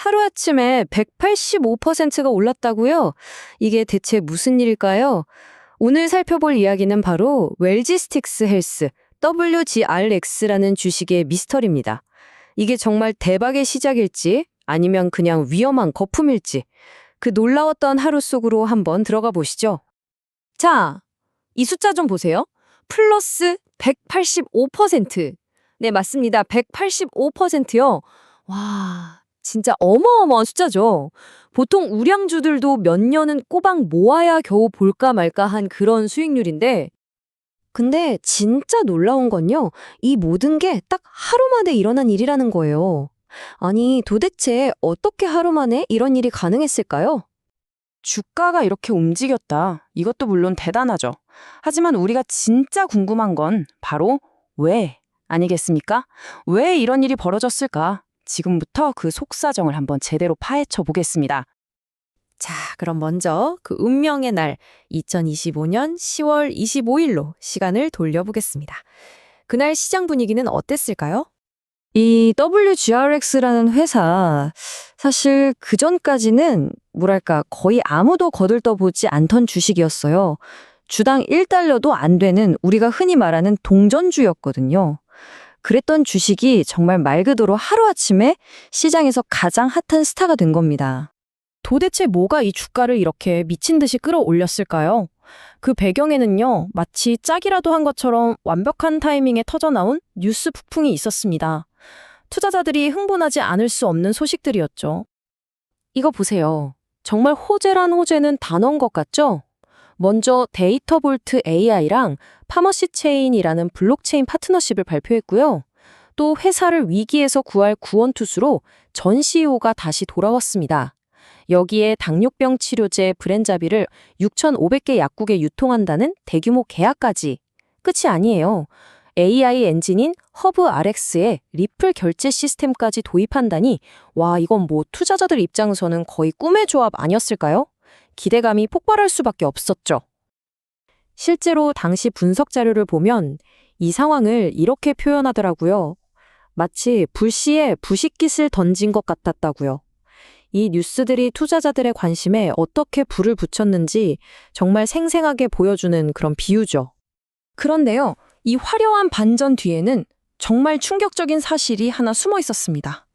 하루아침에 185%가 올랐다고요? 이게 대체 무슨 일일까요? 오늘 살펴볼 이야기는 바로 웰지스틱스 헬스, WGRX라는 주식의 미스터리입니다. 이게 정말 대박의 시작일지 아니면 그냥 위험한 거품일지 그 놀라웠던 하루 속으로 한번 들어가 보시죠. 자, 이 숫자 좀 보세요. 플러스 185%. 네, 맞습니다. 185%요. 와, 진짜 어마어마한 숫자죠. 보통 우량주들도 몇 년은 꼬박 모아야 겨우 볼까 말까 한 그런 수익률인데, 근데 진짜 놀라운 건요, 이 모든 게 딱 하루 만에 일어난 일이라는 거예요. 아니, 도대체 어떻게 하루 만에 이런 일이 가능했을까요? 주가가 이렇게 움직였다. 이것도 물론 대단하죠. 하지만 우리가 진짜 궁금한 건 바로 왜 아니겠습니까? 왜 이런 일이 벌어졌을까? 지금부터 그 속사정을 한번 제대로 파헤쳐 보겠습니다. 자, 그럼 먼저 그 운명의 날 2025년 10월 25일로 시간을 돌려보겠습니다. 그날 시장 분위기는 어땠을까요? 이 WGRX라는 회사, 사실 그전까지는 뭐랄까 거의 아무도 거들떠보지 않던 주식이었어요. 주당 1달러도 안 되는 우리가 흔히 말하는 동전주였거든요. 그랬던 주식이 정말 말 그대로 하루아침에 시장에서 가장 핫한 스타가 된 겁니다. 도대체 뭐가 이 주가를 이렇게 미친 듯이 끌어올렸을까요? 그 배경에는요, 마치 짝이라도 한 것처럼 완벽한 타이밍에 터져나온 뉴스 폭풍이 있었습니다. 투자자들이 흥분하지 않을 수 없는 소식들이었죠. 이거 보세요. 정말 호재란 호재는 단어인 것 같죠? 먼저 데이터볼트 AI랑 파머시 체인이라는 블록체인 파트너십을 발표했고요. 또 회사를 위기에서 구할 구원투수로 전 CEO가 다시 돌아왔습니다. 여기에 당뇨병 치료제 브렌자비를 6,500개 약국에 유통한다는 대규모 계약까지. 끝이 아니에요. AI 엔진인 허브 RX에 리플 결제 시스템까지 도입한다니 와, 이건 뭐 투자자들 입장에서는 거의 꿈의 조합 아니었을까요? 기대감이 폭발할 수밖에 없었죠. 실제로 당시 분석 자료를 보면 이 상황을 이렇게 표현하더라고요. 마치 불시에 부식깃을 던진 것 같았다고요. 이 뉴스들이 투자자들의 관심에 어떻게 불을 붙였는지 정말 생생하게 보여주는 그런 비유죠. 그런데요, 이 화려한 반전 뒤에는 정말 충격적인 사실이 하나 숨어 있었습니다.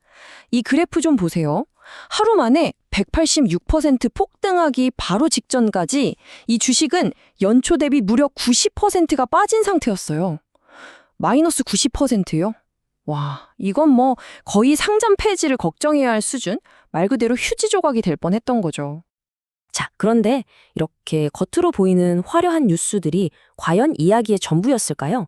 이 그래프 좀 보세요. 하루 만에 186% 폭등하기 바로 직전까지 이 주식은 연초 대비 무려 90%가 빠진 상태였어요. 마이너스 90%요? 와, 이건 뭐 거의 상장 폐지를 걱정해야 할 수준? 말 그대로 휴지 조각이 될 뻔했던 거죠. 자, 그런데 이렇게 겉으로 보이는 화려한 뉴스들이 과연 이야기의 전부였을까요?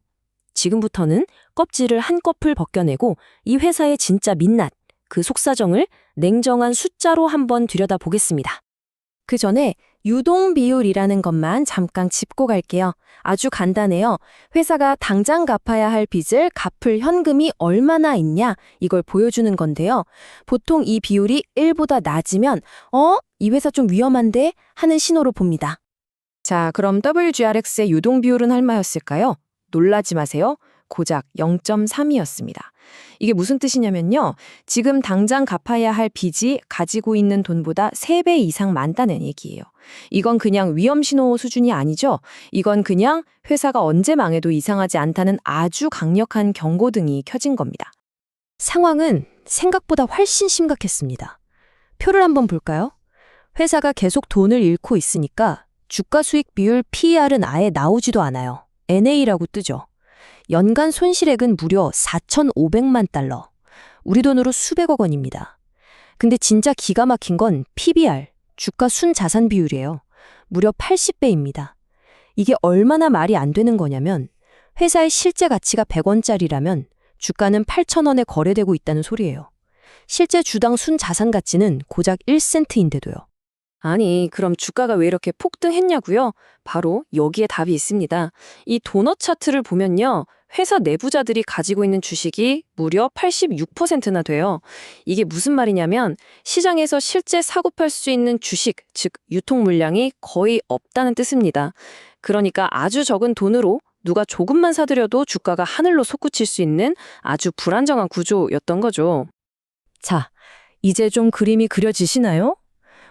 지금부터는 껍질을 한꺼풀 벗겨내고 이 회사의 진짜 민낯, 그 속사정을 냉정한 숫자로 한번 들여다보겠습니다. 그 전에 유동 비율이라는 것만 잠깐 짚고 갈게요. 아주 간단해요. 회사가 당장 갚아야 할 빚을 갚을 현금이 얼마나 있냐, 이걸 보여주는 건데요. 보통 이 비율이 1보다 낮으면 이 회사 좀 위험한데 하는 신호로 봅니다. 자, 그럼 WGRX의 유동 비율은 얼마였을까요? 놀라지 마세요. 고작 0.3이었습니다. 이게 무슨 뜻이냐면요. 지금 당장 갚아야 할 빚이 가지고 있는 돈보다 3배 이상 많다는 얘기예요. 이건 그냥 위험 신호 수준이 아니죠. 이건 그냥 회사가 언제 망해도 이상하지 않다는 아주 강력한 경고등이 켜진 겁니다. 상황은 생각보다 훨씬 심각했습니다. 표를 한번 볼까요? 회사가 계속 돈을 잃고 있으니까 주가 수익 비율 PER은 아예 나오지도 않아요. NA라고 뜨죠. 연간 손실액은 무려 4,500만 달러. 우리 돈으로 수백억 원입니다. 근데 진짜 기가 막힌 건 PBR, 주가 순자산 비율이에요. 무려 80배입니다. 이게 얼마나 말이 안 되는 거냐면 회사의 실제 가치가 100원짜리라면 주가는 8,000원에 거래되고 있다는 소리예요. 실제 주당 순자산 가치는 고작 1센트인데도요. 아니, 그럼 주가가 왜 이렇게 폭등했냐고요? 바로 여기에 답이 있습니다. 이 도넛 차트를 보면요. 회사 내부자들이 가지고 있는 주식이 무려 86%나 돼요. 이게 무슨 말이냐면 시장에서 실제 사고 팔 수 있는 주식, 즉 유통 물량이 거의 없다는 뜻입니다. 그러니까 아주 적은 돈으로 누가 조금만 사들여도 주가가 하늘로 솟구칠 수 있는 아주 불안정한 구조였던 거죠. 자, 이제 좀 그림이 그려지시나요?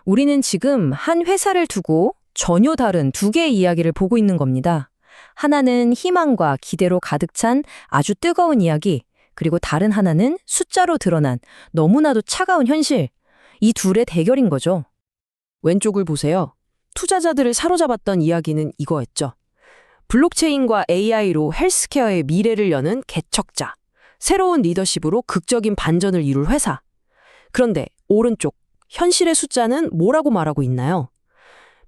우리는 지금 한 회사를 두고 전혀 다른 두 개의 이야기를 보고 있는 겁니다. 하나는 희망과 기대로 가득 찬 아주 뜨거운 이야기, 그리고 다른 하나는 숫자로 드러난 너무나도 차가운 현실. 이 둘의 대결인 거죠. 왼쪽을 보세요. 투자자들을 사로잡았던 이야기는 이거였죠. 블록체인과 AI로 헬스케어의 미래를 여는 개척자, 새로운 리더십으로 극적인 반전을 이룰 회사. 그런데 오른쪽, 현실의 숫자는 뭐라고 말하고 있나요?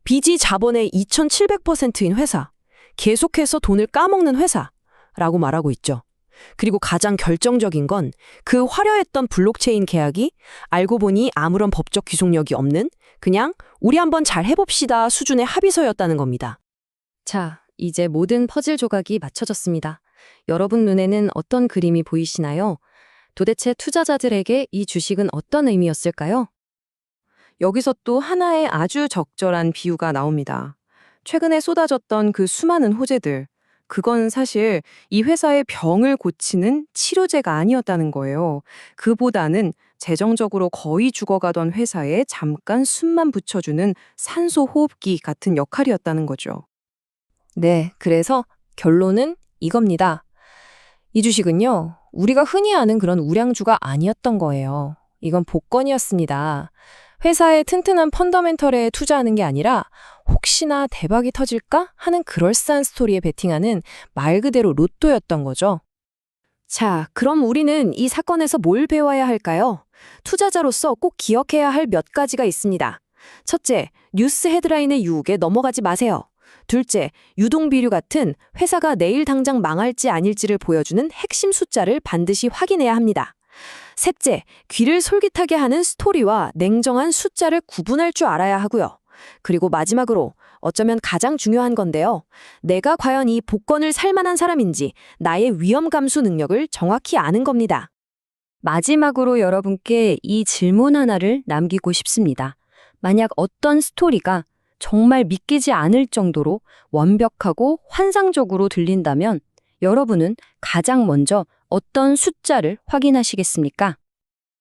빚이 자본의 2700%인 회사, 계속해서 돈을 까먹는 회사라고 말하고 있죠. 그리고 가장 결정적인 건 그 화려했던 블록체인 계약이 알고 보니 아무런 법적 귀속력이 없는 그냥 우리 한번 잘 해봅시다 수준의 합의서였다는 겁니다. 자, 이제 모든 퍼즐 조각이 맞춰졌습니다. 여러분 눈에는 어떤 그림이 보이시나요? 도대체 투자자들에게 이 주식은 어떤 의미였을까요? 여기서 또 하나의 아주 적절한 비유가 나옵니다. 최근에 쏟아졌던 그 수많은 호재들, 그건 사실 이 회사의 병을 고치는 치료제가 아니었다는 거예요. 그보다는 재정적으로 거의 죽어가던 회사에 잠깐 숨만 붙여주는 산소 호흡기 같은 역할이었다는 거죠. 네, 그래서 결론은 이겁니다. 이 주식은요, 우리가 흔히 아는 그런 우량주가 아니었던 거예요. 이건 복권이었습니다. 회사의 튼튼한 펀더멘털에 투자하는 게 아니라 혹시나 대박이 터질까 하는 그럴싸한 스토리에 베팅하는 말 그대로 로또였던 거죠. 자, 그럼 우리는 이 사건에서 뭘 배워야 할까요? 투자자로서 꼭 기억해야 할 몇 가지가 있습니다. 첫째, 뉴스 헤드라인의 유혹에 넘어가지 마세요. 둘째, 유동비류 같은 회사가 내일 당장 망할지 아닐지를 보여주는 핵심 숫자를 반드시 확인해야 합니다. 셋째, 귀를 솔깃하게 하는 스토리와 냉정한 숫자를 구분할 줄 알아야 하고요. 그리고 마지막으로 어쩌면 가장 중요한 건데요. 내가 과연 이 복권을 살 만한 사람인지 나의 위험 감수 능력을 정확히 아는 겁니다. 마지막으로 여러분께 이 질문 하나를 남기고 싶습니다. 만약 어떤 스토리가 정말 믿기지 않을 정도로 완벽하고 환상적으로 들린다면 여러분은 가장 먼저 어떤 숫자를 확인하시겠습니까?